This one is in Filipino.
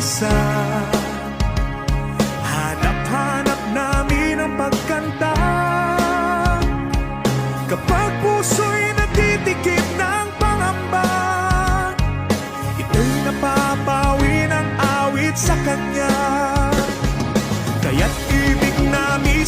isa. Hanap-hanap namin ang pagkanta kapag puso'y natitikip ng pangamba. Ito'y napapawi ng awit sa kanya, kaya't ibig namin